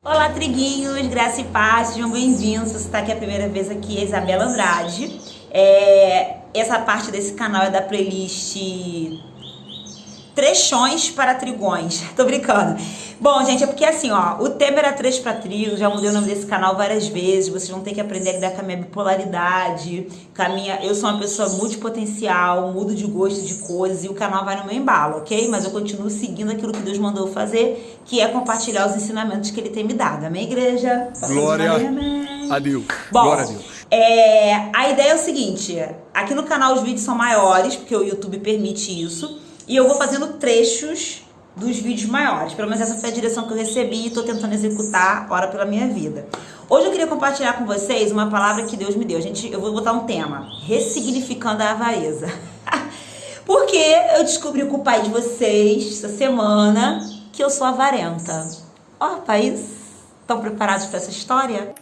Olá, triguinhos, graça e paz, sejam bem-vindos. Se você está aqui a primeira vez, aqui é Isabela Andrade. Essa parte desse canal é da playlist Trechões para Trigões. Tô brincando. Bom, gente, é porque assim, ó, o tema era trecho para trigo, já mudei o nome desse canal várias vezes, vocês vão ter que aprender a lidar com a minha bipolaridade, eu sou uma pessoa multipotencial, mudo de gosto de coisas e o canal vai no meu embalo, ok? Mas eu continuo seguindo aquilo que Deus mandou fazer, que é compartilhar os ensinamentos que Ele tem me dado. Amém, igreja? Glória a Deus. Bom, Glória a Deus. A ideia é o seguinte, aqui no canal os vídeos são maiores, porque o YouTube permite isso, e eu vou fazendo trechos dos vídeos maiores. Pelo menos essa foi a direção que eu recebi e estou tentando executar, ora pela minha vida. Hoje eu queria compartilhar com vocês uma palavra que Deus me deu. Eu vou botar um tema, ressignificando a avareza. Porque eu descobri com o pai de vocês, essa semana, que eu sou avarenta. Ó, país, estão preparados para essa história?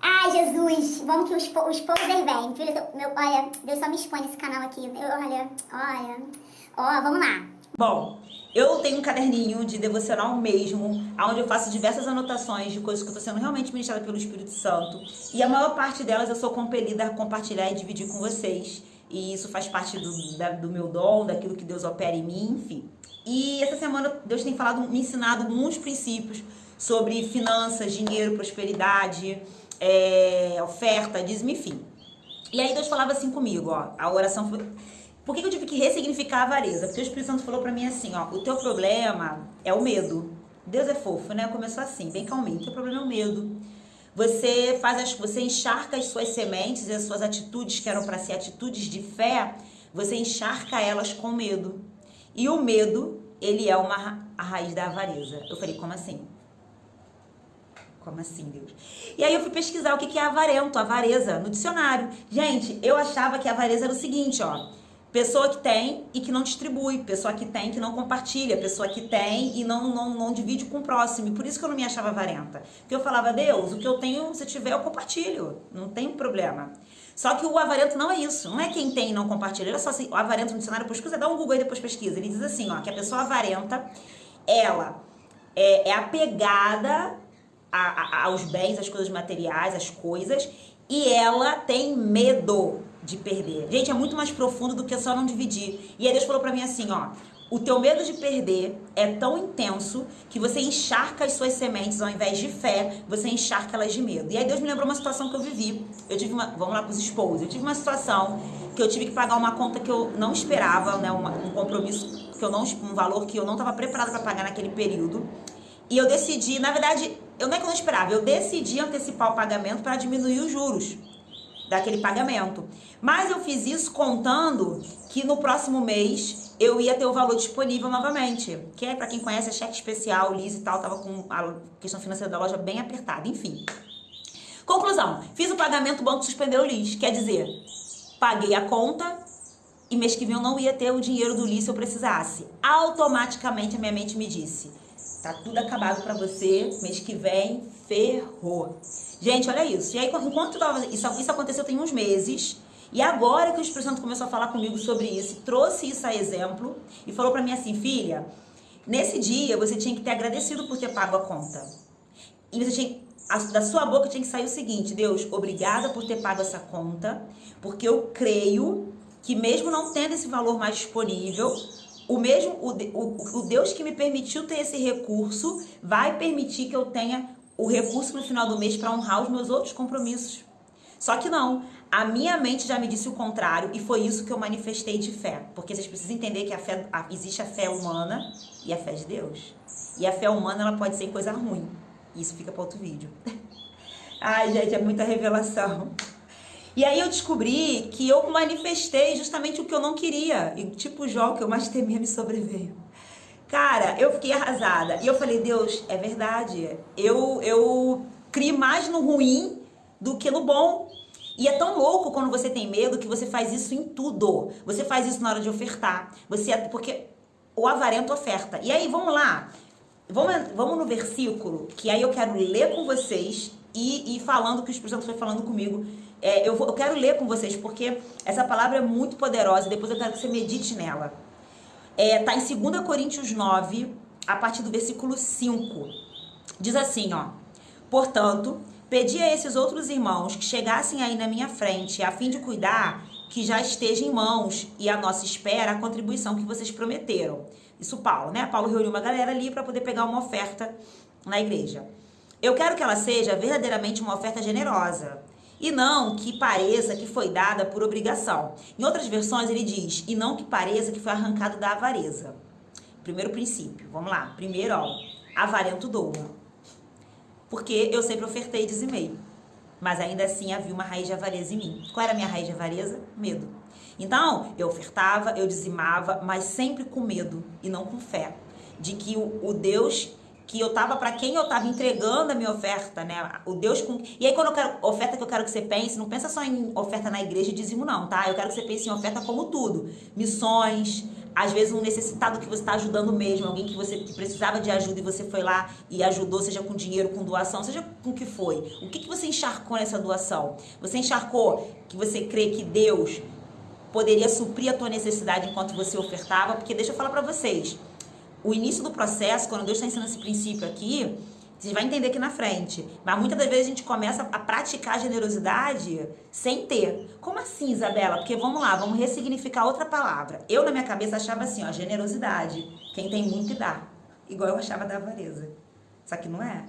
Ai, Jesus, vamos que os povos aí vêm. Olha, Deus só me expõe nesse canal aqui. Ó, vamos lá. Bom, eu tenho um caderninho de devocional mesmo, onde eu faço diversas anotações de coisas que eu estou sendo realmente ministrada pelo Espírito Santo. E a maior parte delas eu sou compelida a compartilhar e dividir com vocês. E isso faz parte do meu dom, daquilo que Deus opera em mim, enfim. E essa semana Deus tem me ensinado muitos princípios sobre finanças, dinheiro, prosperidade, oferta, dízimo, enfim. E aí Deus falava assim comigo, ó, a oração foi... Por que eu tive que ressignificar a avareza? Porque o Espírito Santo falou pra mim assim, ó, o teu problema é o medo. Deus é fofo, né? Começou assim, bem calminho. O teu problema é o medo. Você encharca as suas sementes e as suas atitudes, que eram para ser atitudes de fé, você encharca elas com medo. E o medo, ele é a raiz da avareza. Eu falei, como assim? Como assim, Deus? E aí eu fui pesquisar o que é avareza, no dicionário. Gente, eu achava que a avareza era o seguinte, ó. Pessoa que tem e que não distribui, pessoa que tem e que não compartilha, pessoa que tem e não divide com o próximo. E por isso que eu não me achava avarenta. Porque eu falava, Deus, o que eu tenho, se tiver, eu compartilho. Não tem problema. Só que o avarento não é isso. Não é quem tem e não compartilha. Olha só, assim, o avarento no dicionário, pesquisa, dá um Google aí, depois pesquisa. Ele diz assim, ó, que a pessoa avarenta, ela é apegada aos bens, às coisas materiais, às coisas, e ela tem medo de perder. Gente, é muito mais profundo do que só não dividir. E aí Deus falou pra mim assim, ó, o teu medo de perder é tão intenso que você encharca as suas sementes, ao invés de fé, você encharca elas de medo. E aí Deus me lembrou uma situação que eu vivi. Vamos lá pros esposos. Eu tive uma situação que eu tive que pagar uma conta que eu não esperava, né, um compromisso um valor que eu não estava preparada para pagar naquele período. E eu decidi, na verdade, não é que eu não esperava, eu decidi antecipar o pagamento para diminuir os juros daquele pagamento. Mas eu fiz isso contando que no próximo mês eu ia ter o valor disponível novamente. Que é, para quem conhece, é cheque especial, Liz e tal, tava com a questão financeira da loja bem apertada, enfim. Conclusão, fiz o pagamento, o banco suspendeu o Liz. Quer dizer, paguei a conta e mês que vem eu não ia ter o dinheiro do Liz se eu precisasse. Automaticamente a minha mente me disse, tá tudo acabado pra você, mês que vem, ferrou. Gente, olha isso. E aí, enquanto isso aconteceu tem uns meses, e agora que o Espírito Santo começou a falar comigo sobre isso, trouxe isso a exemplo, e falou pra mim assim, filha, nesse dia você tinha que ter agradecido por ter pago a conta. E você tinha, da sua boca tinha que sair o seguinte, Deus, obrigada por ter pago essa conta, porque eu creio que mesmo não tendo esse valor mais disponível, o Deus que me permitiu ter esse recurso vai permitir que eu tenha o recurso no final do mês para honrar os meus outros compromissos. Só que não, a minha mente já me disse o contrário e foi isso que eu manifestei de fé. Porque vocês precisam entender que existe a fé humana e a fé de Deus. E a fé humana ela pode ser coisa ruim. Isso fica para outro vídeo. Ai, gente, é muita revelação. E aí eu descobri que eu manifestei justamente o que eu não queria. E tipo Jó, o que eu mais temia me sobreveio. Cara, eu fiquei arrasada. E eu falei, Deus, é verdade. Eu crio mais no ruim do que no bom. E é tão louco quando você tem medo que você faz isso em tudo. Você faz isso na hora de ofertar. Porque o avarento oferta. E aí, vamos lá. Vamos no versículo, que aí eu quero ler com vocês e falando que o Espírito Santo foi falando comigo. Eu quero ler com vocês, porque essa palavra é muito poderosa. E depois eu quero que você medite nela. Tá em 2 Coríntios 9, a partir do versículo 5. Diz assim, ó. Portanto, pedi a esses outros irmãos que chegassem aí na minha frente, a fim de cuidar que já esteja em mãos e à nossa espera a contribuição que vocês prometeram. Isso Paulo, né? Paulo reuniu uma galera ali para poder pegar uma oferta na igreja. Eu quero que ela seja verdadeiramente uma oferta generosa e não que pareça que foi dada por obrigação. Em outras versões ele diz, e não que pareça que foi arrancado da avareza. Primeiro princípio, vamos lá. Primeiro, ó, avarento doa. Porque eu sempre ofertei e dizimei. Mas ainda assim havia uma raiz de avareza em mim. Qual era a minha raiz de avareza? Medo. Então, eu ofertava, eu dizimava, mas sempre com medo e não com fé. De que o Deus que eu tava, para quem eu tava entregando a minha oferta, né? O Deus com... E aí, quando eu quero, oferta que eu quero que você pense, não pensa só em oferta na igreja e dízimo não, tá? Eu quero que você pense em oferta como tudo. Missões, às vezes um necessitado que você está ajudando mesmo, alguém que precisava de ajuda e você foi lá e ajudou, seja com dinheiro, com doação, seja com o que foi. O que você encharcou nessa doação? Você encharcou que você crê que Deus poderia suprir a tua necessidade enquanto você ofertava? Porque deixa eu falar pra vocês, o início do processo, quando Deus está ensinando esse princípio aqui, vocês vão entender aqui na frente. Mas muitas das vezes a gente começa a praticar a generosidade sem ter. Como assim, Isabela? Porque vamos lá, vamos ressignificar outra palavra. Eu, na minha cabeça, achava assim, ó, generosidade. Quem tem muito que dá. Igual eu achava da avareza. Só que não é.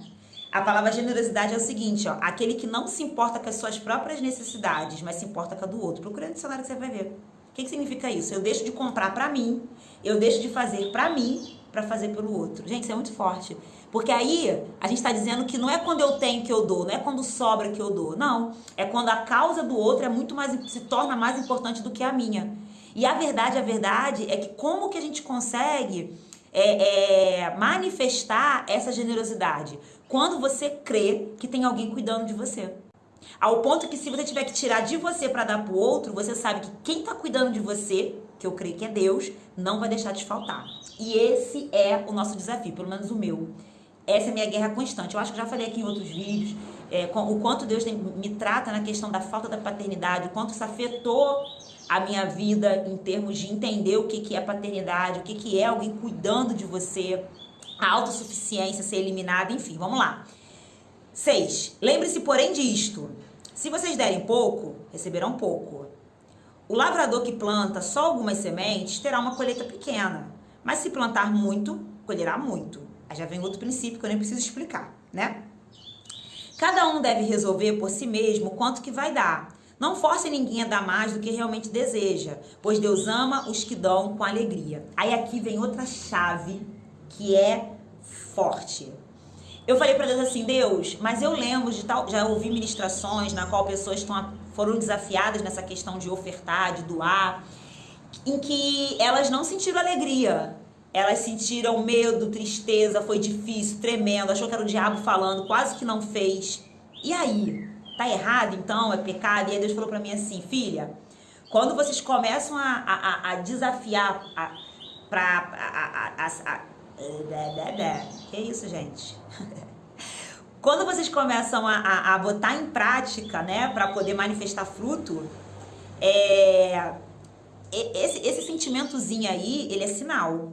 A palavra generosidade é o seguinte, ó, aquele que não se importa com as suas próprias necessidades, mas se importa com a do outro. Procura no dicionário que você vai ver. O que significa isso? Eu deixo de comprar pra mim, eu deixo de fazer pra mim, pra fazer pelo outro. Gente, isso é muito forte. Porque aí, a gente tá dizendo que não é quando eu tenho que eu dou, não é quando sobra que eu dou. Não, é quando a causa do outro é muito mais, se torna mais importante do que a minha. E a verdade é que como que a gente consegue manifestar essa generosidade? Quando você crê que tem alguém cuidando de você. Ao ponto que se você tiver que tirar de você para dar pro outro, você sabe que quem tá cuidando de você, que eu creio que é Deus, não vai deixar de faltar. E esse é o nosso desafio, pelo menos o meu. Essa é a minha guerra constante. Eu acho que já falei aqui em outros vídeos, o quanto Deus me trata na questão da falta da paternidade, o quanto isso afetou a minha vida em termos de entender o que é paternidade, o que é alguém cuidando de você, a autossuficiência ser eliminada, enfim, vamos lá. 6. Lembre-se, porém, disto. Se vocês derem pouco, receberão pouco. O lavrador que planta só algumas sementes terá uma colheita pequena, mas se plantar muito, colherá muito. Aí já vem outro princípio que eu nem preciso explicar, né? Cada um deve resolver por si mesmo quanto que vai dar. Não force ninguém a dar mais do que realmente deseja, pois Deus ama os que dão com alegria. Aí aqui vem outra chave que é forte. Eu falei para Deus assim, Deus, mas eu lembro de tal, já ouvi ministrações na qual pessoas foram desafiadas nessa questão de ofertar, de doar, em que elas não sentiram alegria. Elas sentiram medo, tristeza, foi difícil, tremendo, achou que era o diabo falando, quase que não fez. E aí? Tá errado então? É pecado? E aí Deus falou pra mim assim, filha, quando vocês começam a desafiar, que isso, gente? Quando vocês começam a botar em prática, né, pra poder manifestar fruto, esse sentimentozinho aí, ele é sinal.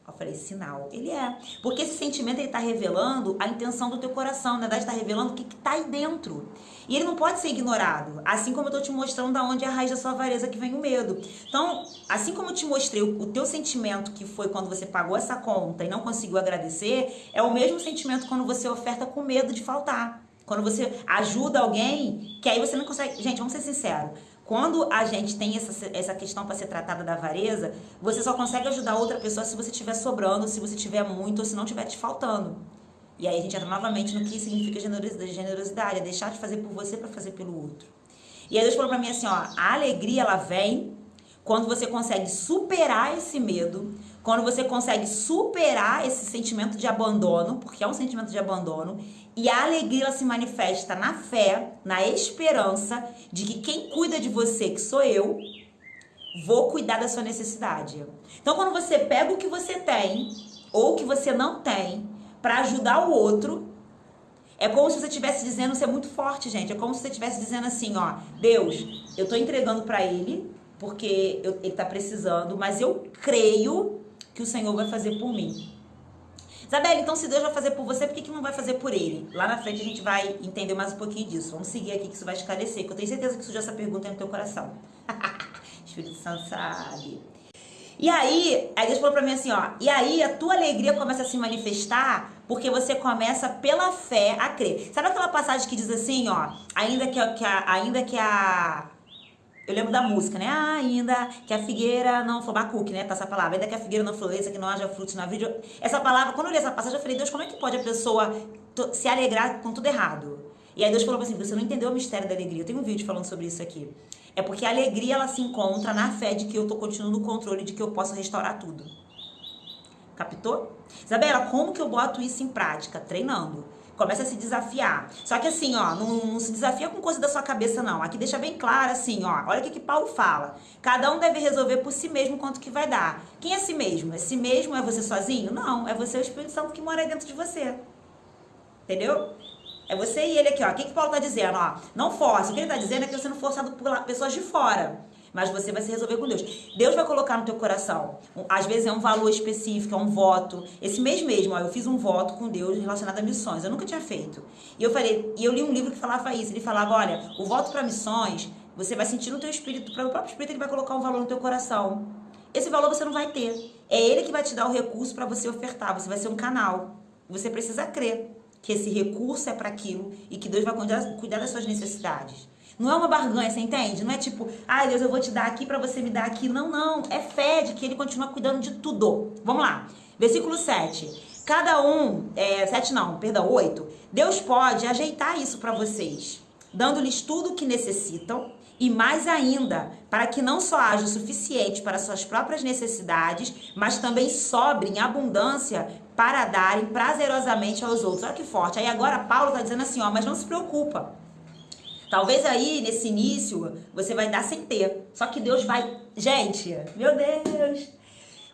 Eu falei, sinal. Ele é. Porque esse sentimento, ele tá revelando a intenção do teu coração. Na verdade, tá revelando o que tá aí dentro. E ele não pode ser ignorado. Assim como eu tô te mostrando da onde é a raiz da sua avareza que vem o medo. Então, assim como eu te mostrei o teu sentimento que foi quando você pagou essa conta e não conseguiu agradecer, é o mesmo sentimento quando você oferta com medo de faltar. Quando você ajuda alguém, que aí você não consegue... Gente, vamos ser sinceros. Quando a gente tem essa questão para ser tratada da avareza, você só consegue ajudar outra pessoa se você estiver sobrando, se você tiver muito ou se não estiver te faltando. E aí a gente entra novamente no que significa generosidade, é deixar de fazer por você para fazer pelo outro. E aí Deus falou para mim assim, ó, a alegria ela vem quando você consegue superar esse medo, quando você consegue superar esse sentimento de abandono, porque é um sentimento de abandono, e a alegria ela se manifesta na fé, na esperança de que quem cuida de você, que sou eu, vou cuidar da sua necessidade. Então, quando você pega o que você tem, ou o que você não tem, para ajudar o outro, é como se você estivesse dizendo, isso é muito forte, gente, é como se você estivesse dizendo assim, ó, Deus, eu tô entregando para ele, porque ele tá precisando, mas eu creio que o Senhor vai fazer por mim. Isabela, então se Deus vai fazer por você, por que não vai fazer por ele? Lá na frente a gente vai entender mais um pouquinho disso. Vamos seguir aqui que isso vai esclarecer, que eu tenho certeza que surgiu essa pergunta no teu coração. Espírito Santo sabe. E aí Deus falou pra mim assim, ó, e aí a tua alegria começa a se manifestar porque você começa pela fé a crer. Sabe aquela passagem que diz assim, ó, ainda que a eu lembro da música, né? Ainda que a figueira não for Bacuque, né? Tá essa palavra. Ainda que a figueira não floresça, que não haja frutos na vida. Essa palavra, quando eu li essa passagem, eu falei, Deus, como é que pode a pessoa se alegrar com tudo errado? E aí Deus falou assim, você não entendeu o mistério da alegria. Eu tenho um vídeo falando sobre isso aqui. É porque a alegria, ela se encontra na fé de que eu tô continuando no controle, de que eu posso restaurar tudo. Captou? Isabela, como que eu boto isso em prática? Treinando. Começa a se desafiar. Só que assim, ó, não se desafia com coisa da sua cabeça, não. Aqui deixa bem claro assim, ó. Olha o que Paulo fala. Cada um deve resolver por si mesmo quanto que vai dar. Quem é si mesmo? É si mesmo? É você sozinho? Não, é você, o Espírito Santo que mora aí dentro de você. Entendeu? É você e ele aqui, ó. O que Paulo tá dizendo, ó? Não force. O que ele tá dizendo é que você não forçado por pessoas de fora. Mas você vai se resolver com Deus. Deus vai colocar no teu coração. Às vezes é um valor específico, é um voto. Esse mês mesmo, ó, eu fiz um voto com Deus relacionado a missões. Eu nunca tinha feito. E eu falei, e eu li um livro que falava isso. Ele falava, olha, o voto para missões, você vai sentir no teu espírito, para o próprio espírito ele vai colocar um valor no teu coração. Esse valor você não vai ter. É ele que vai te dar o recurso para você ofertar. Você vai ser um canal. Você precisa crer que esse recurso é para aquilo e que Deus vai cuidar das suas necessidades. Não é uma barganha, você entende? Não é tipo, ai Deus, eu vou te dar aqui pra você me dar aqui. Não, não. É fé de que ele continua cuidando de tudo. Vamos lá. Versículo 7. Cada um, 7 não, perdão, 8. Deus pode ajeitar isso pra vocês, dando-lhes tudo o que necessitam e mais ainda, para que não só haja o suficiente para suas próprias necessidades, mas também sobre em abundância para darem prazerosamente aos outros. Olha que forte. Aí agora Paulo tá dizendo assim, ó, mas não se preocupa. Talvez aí, nesse início, você vai dar sem ter. Só que Deus vai... Gente, meu Deus!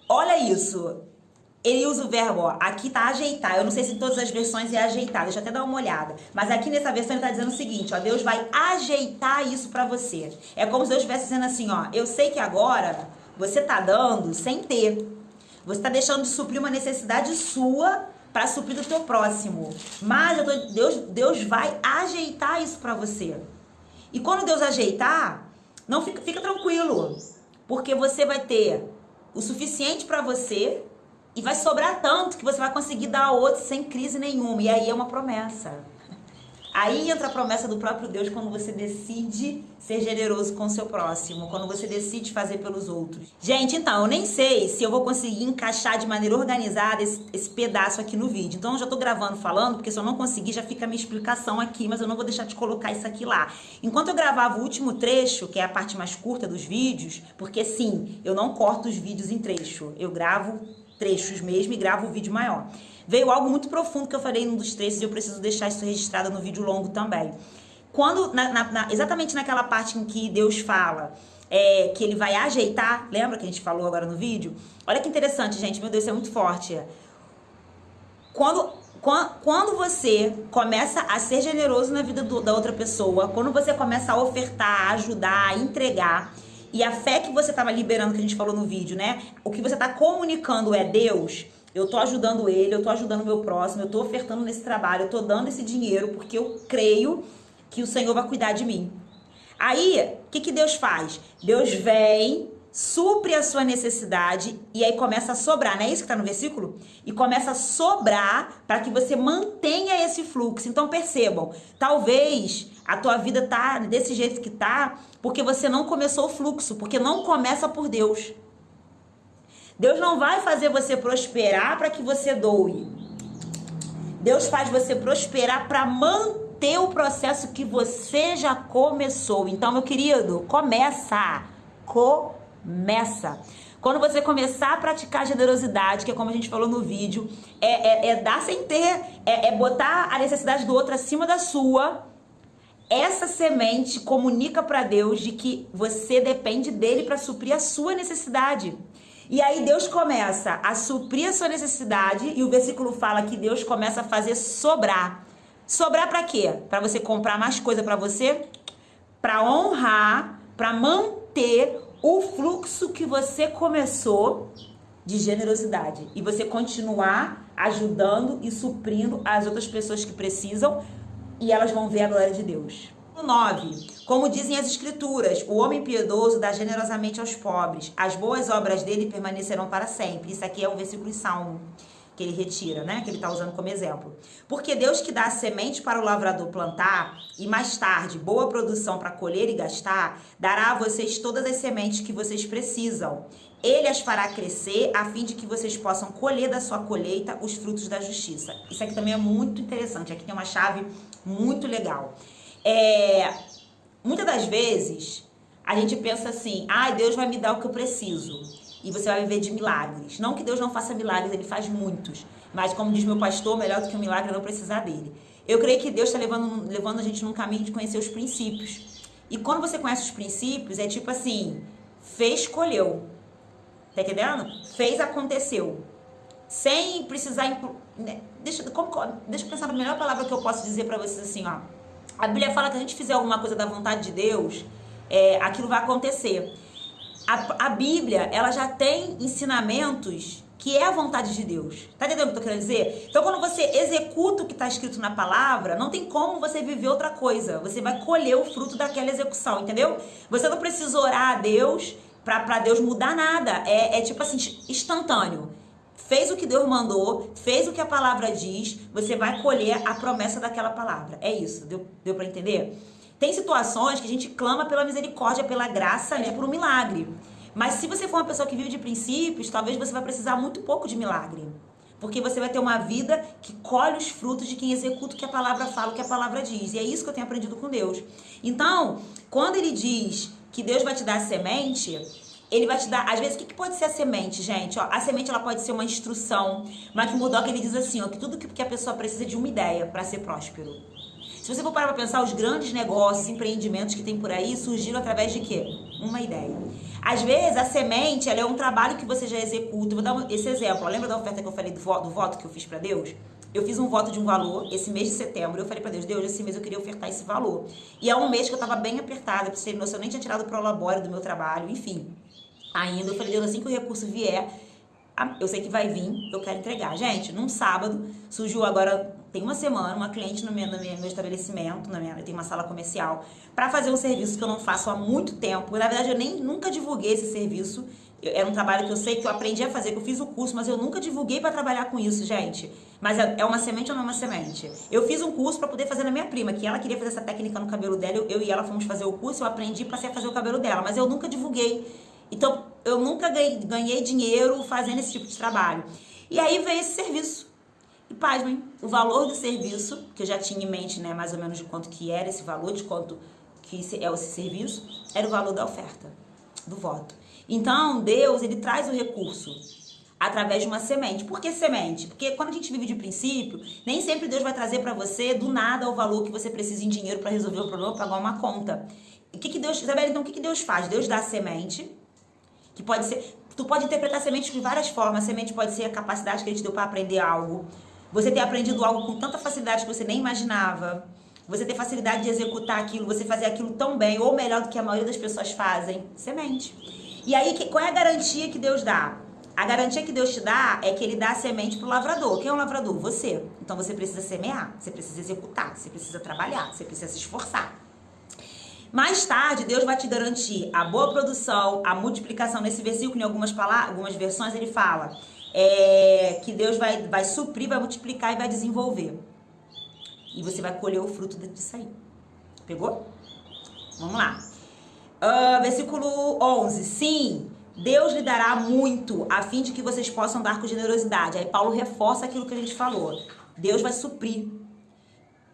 Olha isso. Ele usa o verbo, ó, aqui tá ajeitar. Eu não sei se em todas as versões é ajeitar. Deixa eu até dar uma olhada. Mas aqui nessa versão ele tá dizendo o seguinte, ó. Deus vai ajeitar isso pra você. É como se Deus estivesse dizendo assim, ó. Eu sei que agora você tá dando sem ter. Você tá deixando de suprir uma necessidade sua para suprir do teu próximo. Mas Deus vai ajeitar isso para você. E quando Deus ajeitar, não fica tranquilo, porque você vai ter o suficiente para você e vai sobrar tanto que você vai conseguir dar a outro sem crise nenhuma. E aí é uma promessa. Aí entra a promessa do próprio Deus quando você decide ser generoso com o seu próximo, quando você decide fazer pelos outros. Gente, então, eu nem sei se eu vou conseguir encaixar de maneira organizada esse pedaço aqui no vídeo. Então, eu já tô gravando falando, porque se eu não conseguir, já fica a minha explicação aqui, mas eu não vou deixar de colocar isso aqui lá. Enquanto eu gravava o último trecho, que é a parte mais curta dos vídeos, porque sim, eu não corto os vídeos em trecho, eu gravo trechos mesmo e gravo o vídeo maior. Veio algo muito profundo que eu falei num dos trechos e eu preciso deixar isso registrado no vídeo longo também. Quando, exatamente naquela parte em que Deus fala que ele vai ajeitar, lembra que a gente falou agora no vídeo? Olha que interessante, gente, meu Deus, isso é muito forte. Quando você começa a ser generoso na vida da outra pessoa, quando você começa a ofertar, a ajudar, a entregar, e a fé que você estava liberando, que a gente falou no vídeo, né? O que você está comunicando é Deus. Eu tô ajudando ele, eu tô ajudando o meu próximo, eu tô ofertando nesse trabalho, eu tô dando esse dinheiro porque eu creio que o Senhor vai cuidar de mim. Aí, o que Deus faz? Deus vem, supre a sua necessidade e aí começa a sobrar, não é isso que tá no versículo? E começa a sobrar para que você mantenha esse fluxo. Então percebam, talvez a tua vida tá desse jeito que tá porque você não começou o fluxo, porque não começa por Deus. Deus não vai fazer você prosperar para que você doe. Deus faz você prosperar para manter o processo que você já começou. Então, meu querido, começa. Quando você começar a praticar generosidade, que é como a gente falou no vídeo, é dar sem ter, é botar a necessidade do outro acima da sua. Essa semente comunica para Deus de que você depende dele para suprir a sua necessidade. E aí Deus começa a suprir a sua necessidade e o versículo fala que Deus começa a fazer sobrar. Sobrar para quê? Para você comprar mais coisa para você? Para honrar, para manter o fluxo que você começou de generosidade. E você continuar ajudando e suprindo as outras pessoas que precisam, e elas vão ver a glória de Deus. 9. Como dizem as escrituras, o homem piedoso dá generosamente aos pobres, as boas obras dele permanecerão para sempre. Isso aqui é um versículo em Salmo que ele retira, né? Que ele está usando como exemplo. Porque Deus que dá a semente para o lavrador plantar e mais tarde boa produção para colher e gastar, dará a vocês todas as sementes que vocês precisam. Ele as fará crescer a fim de que vocês possam colher da sua colheita os frutos da justiça. Isso aqui também é muito interessante. Aqui tem uma chave muito legal. Muitas das vezes a gente pensa assim, Deus vai me dar o que eu preciso e você vai viver de milagres. Não que Deus não faça milagres, ele faz muitos, mas como diz meu pastor, melhor do que um milagre é não precisar dele. Eu creio que Deus está levando a gente num caminho de conhecer os princípios, e quando você conhece os princípios, é tipo assim, fez, colheu, tá entendendo? Fez, aconteceu, sem precisar, deixa eu pensar na melhor palavra que eu posso dizer para vocês assim, ó. A Bíblia fala que a gente fizer alguma coisa da vontade de Deus, aquilo vai acontecer. A Bíblia, ela já tem ensinamentos que é a vontade de Deus. Tá entendendo o que eu tô querendo dizer? Então, quando você executa o que está escrito na palavra, não tem como você viver outra coisa. Você vai colher o fruto daquela execução, entendeu? Você não precisa orar a Deus pra Deus mudar nada. É tipo assim, instantâneo. Fez o que Deus mandou, fez o que a palavra diz, você vai colher a promessa daquela palavra. É isso, deu pra entender? Tem situações que a gente clama pela misericórdia, pela graça, né, por um milagre. Mas se você for uma pessoa que vive de princípios, talvez você vai precisar muito pouco de milagre. Porque você vai ter uma vida que colhe os frutos de quem executa o que a palavra fala, o que a palavra diz. E é isso que eu tenho aprendido com Deus. Então, quando ele diz que Deus vai te dar a semente, ele vai te dar, às vezes, o que pode ser a semente, gente? Ó, a semente, ela pode ser uma instrução. Mas que mudou que ele diz assim, ó, que tudo que a pessoa precisa é de uma ideia para ser próspero. Se você for parar pra pensar, os grandes negócios, empreendimentos que tem por aí, surgiram através de quê? Uma ideia. Às vezes, a semente, ela é um trabalho que você já executa. Eu vou dar esse exemplo. Lembra da oferta que eu falei do voto que eu fiz pra Deus? Eu fiz um voto de um valor, esse mês de setembro. Eu falei pra Deus, esse mês eu queria ofertar esse valor. E é um mês que eu tava bem apertada, pra você ter noção, eu nem tinha tirado o prolabore do meu trabalho, enfim. Ainda, eu falei, Deus, assim que o recurso vier, eu sei que vai vir, eu quero entregar. Gente, num sábado, surgiu agora, tem uma semana, uma cliente no meu estabelecimento, eu tenho uma sala comercial, para fazer um serviço que eu não faço há muito tempo. Na verdade, eu nunca divulguei esse serviço. Era um trabalho que eu sei que eu aprendi a fazer, que eu fiz o curso, mas eu nunca divulguei para trabalhar com isso, gente. Mas é uma semente ou não é uma semente? Eu fiz um curso para poder fazer na minha prima, que ela queria fazer essa técnica no cabelo dela, eu e ela fomos fazer o curso, eu aprendi, passei a fazer o cabelo dela, mas eu nunca divulguei. Então, eu nunca ganhei dinheiro fazendo esse tipo de trabalho. E aí veio esse serviço. E pasmem, o valor do serviço, que eu já tinha em mente, né, mais ou menos de quanto que era esse valor, de quanto que é esse serviço, era o valor da oferta, do voto. Então, Deus, ele traz o recurso através de uma semente. Por que semente? Porque quando a gente vive de princípio, nem sempre Deus vai trazer para você, do nada, o valor que você precisa em dinheiro para resolver o problema, pagar uma conta. E Isabela, então, o que Deus faz? Deus dá a semente, que pode ser, tu pode interpretar semente de várias formas. A semente pode ser a capacidade que ele te deu para aprender algo. Você ter aprendido algo com tanta facilidade que você nem imaginava. Você ter facilidade de executar aquilo, você fazer aquilo tão bem, ou melhor do que a maioria das pessoas fazem. Semente. E aí, qual é a garantia que Deus dá? A garantia que Deus te dá é que ele dá a semente pro lavrador. Quem é o lavrador? Você. Então você precisa semear, você precisa executar, você precisa trabalhar, você precisa se esforçar. Mais tarde, Deus vai te garantir a boa produção, a multiplicação. Nesse versículo, em algumas versões, ele fala que Deus vai suprir, vai multiplicar e vai desenvolver. E você vai colher o fruto disso aí. Pegou? Vamos lá. Versículo 11. Sim, Deus lhe dará muito, a fim de que vocês possam dar com generosidade. Aí Paulo reforça aquilo que a gente falou. Deus vai suprir,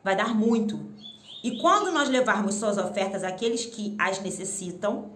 vai dar muito. E quando nós levarmos suas ofertas àqueles que as necessitam,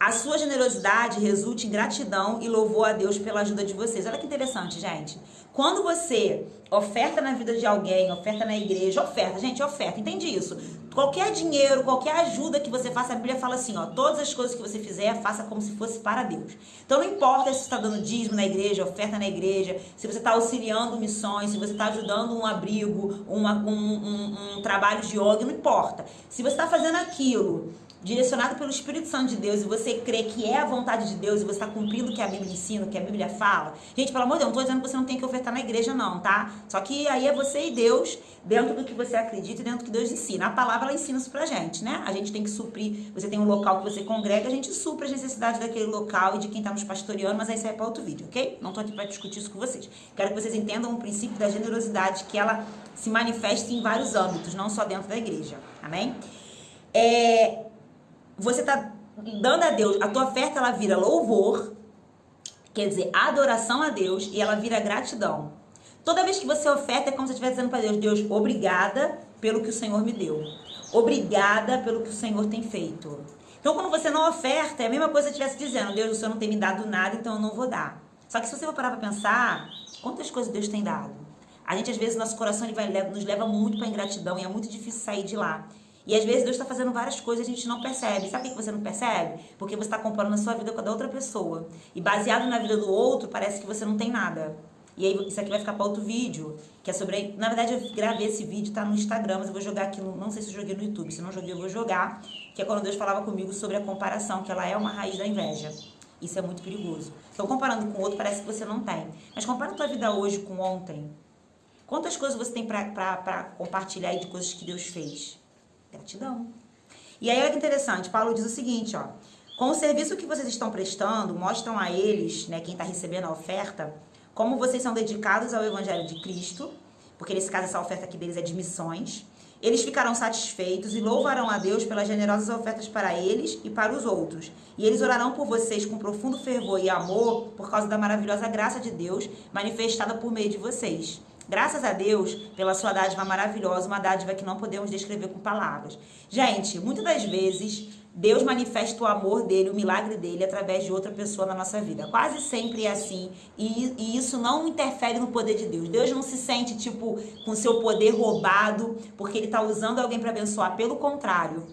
a sua generosidade resulte em gratidão e louvor a Deus pela ajuda de vocês. Olha que interessante, gente. Quando você oferta na vida de alguém, oferta na igreja, oferta, entende isso? Qualquer dinheiro, qualquer ajuda que você faça, a Bíblia fala assim, ó, todas as coisas que você fizer, faça como se fosse para Deus. Então não importa se você está dando dízimo na igreja, oferta na igreja, se você está auxiliando missões, se você está ajudando um abrigo, um trabalho de yoga, não importa. Se você está fazendo aquilo direcionado pelo Espírito Santo de Deus, e você crê que é a vontade de Deus, e você está cumprindo o que a Bíblia ensina, o que a Bíblia fala. Gente, pelo amor de Deus, não estou dizendo que você não tem que ofertar na igreja não, tá? Só que aí é você e Deus, dentro do que você acredita e dentro do que Deus ensina. A palavra, ela ensina isso pra gente, né? A gente tem que suprir, você tem um local que você congrega, a gente supre as necessidades daquele local e de quem tá nos pastoreando, mas aí isso é para outro vídeo, ok? Não tô aqui para discutir isso com vocês. Quero que vocês entendam o princípio da generosidade, que ela se manifesta em vários âmbitos, não só dentro da igreja, amém? Você tá dando a Deus, a tua oferta, ela vira louvor, quer dizer, adoração a Deus, e ela vira gratidão. Toda vez que você oferta, é como se você estivesse dizendo para Deus: Deus, obrigada pelo que o Senhor me deu. Obrigada pelo que o Senhor tem feito. Então, quando você não oferta, é a mesma coisa que você estivesse dizendo: Deus, o Senhor não tem me dado nada, então eu não vou dar. Só que se você for parar para pensar, quantas coisas Deus tem dado? A gente, às vezes, nosso coração nos leva muito para ingratidão, e é muito difícil sair de lá. E às vezes Deus está fazendo várias coisas e a gente não percebe. Sabe por que você não percebe? Porque você está comparando a sua vida com a da outra pessoa. E baseado na vida do outro, parece que você não tem nada. E aí, isso aqui vai ficar para outro vídeo, que é sobre... Na verdade, eu gravei esse vídeo, tá no Instagram, mas eu vou jogar aqui, não sei se eu joguei no YouTube. Se não joguei, eu vou jogar. Que é quando Deus falava comigo sobre a comparação, que ela é uma raiz da inveja. Isso é muito perigoso. Então, comparando com o outro, parece que você não tem. Mas compara a tua vida hoje com ontem. Quantas coisas você tem para compartilhar aí de coisas que Deus fez? Gratidão. E aí, olha que interessante, Paulo diz o seguinte, ó: com o serviço que vocês estão prestando, mostram a eles, né, quem está recebendo a oferta, como vocês são dedicados ao Evangelho de Cristo, porque nesse caso essa oferta aqui deles é de missões. Eles ficarão satisfeitos e louvarão a Deus pelas generosas ofertas para eles e para os outros. E eles orarão por vocês com profundo fervor e amor por causa da maravilhosa graça de Deus manifestada por meio de vocês. Graças a Deus pela sua dádiva maravilhosa, uma dádiva que não podemos descrever com palavras. Gente, muitas das vezes, Deus manifesta o amor dele, o milagre dele, através de outra pessoa na nossa vida. Quase sempre é assim. E isso não interfere no poder de Deus. Deus não se sente, tipo, com seu poder roubado, porque ele está usando alguém para abençoar. Pelo contrário,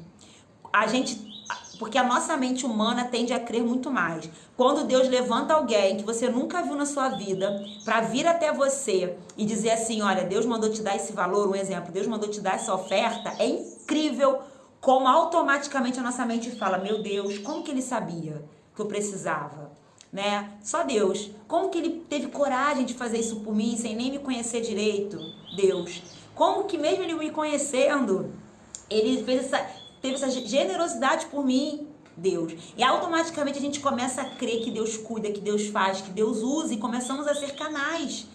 porque a nossa mente humana tende a crer muito mais. Quando Deus levanta alguém que você nunca viu na sua vida para vir até você e dizer assim: olha, Deus mandou te dar esse valor, um exemplo, Deus mandou te dar essa oferta, é incrível como automaticamente a nossa mente fala: meu Deus, como que ele sabia que eu precisava? Né? Só Deus. Como que ele teve coragem de fazer isso por mim sem nem me conhecer direito? Deus. Como que mesmo ele me conhecendo, ele teve essa generosidade por mim? Deus. E automaticamente a gente começa a crer que Deus cuida, que Deus faz, que Deus usa, e começamos a ser canais.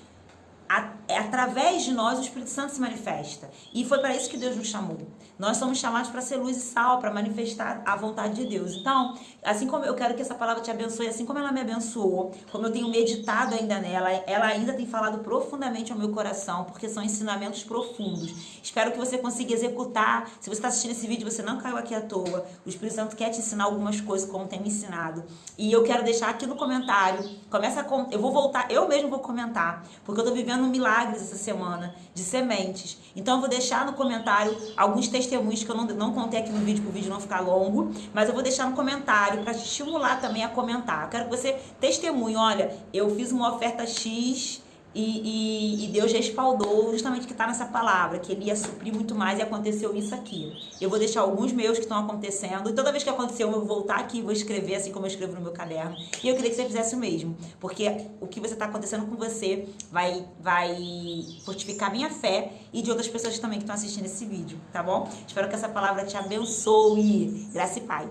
Através de nós o Espírito Santo se manifesta. E foi para isso que Deus nos chamou. Nós somos chamados para ser luz e sal, para manifestar a vontade de Deus. Então, assim como eu quero que essa palavra te abençoe, assim como ela me abençoou, como eu tenho meditado ainda nela, ela ainda tem falado profundamente ao meu coração, porque são ensinamentos profundos. Espero que você consiga executar. Se você está assistindo esse vídeo, você não caiu aqui à toa. O Espírito Santo quer te ensinar algumas coisas, como tem me ensinado. E eu quero deixar aqui no comentário, eu vou voltar, eu mesmo vou comentar, porque eu estou vivendo milagres essa semana de sementes. Então eu vou deixar no comentário alguns testemunhos que eu não contei aqui no vídeo, para o vídeo não ficar longo, mas eu vou deixar no comentário para te estimular também a comentar. Eu quero que você testemunhe: olha, eu fiz uma oferta X e Deus respaldou justamente o que está nessa palavra, que ele ia suprir muito mais, e aconteceu isso aqui. Eu vou deixar alguns meus que estão acontecendo, e toda vez que acontecer eu vou voltar aqui e vou escrever assim como eu escrevo no meu caderno. E eu queria que você fizesse o mesmo, porque o que você está acontecendo com você vai fortificar a minha fé e de outras pessoas também que estão assistindo esse vídeo, tá bom? Espero que essa palavra te abençoe. Graça e paz.